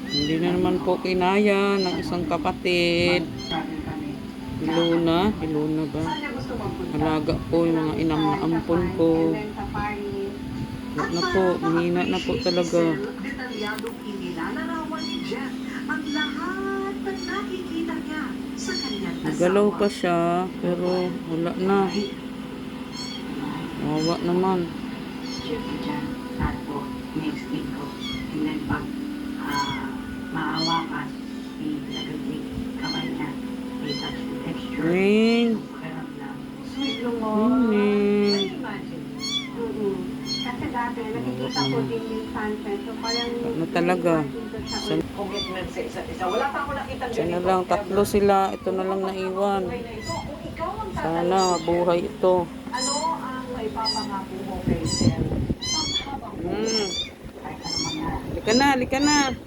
Hindi na naman po kinaya ng isang kapatid. Iluna ba? Alaga po yung mga inam na ampon ko. Wala na po, mahina na po talaga. Nagalaw pa siya, pero wala na. Wawa naman. Ning. Kasi dati, nakikita ko din yung sunset. So, parang ano talaga? Commitment sa isa't isa. Wala pa ako nakitang Sana lang, tatlo sila. Ito na lang naiwan. Sana mabuhay ito. Ano ang maipapangako mo kay Sir? Lika na, lika na.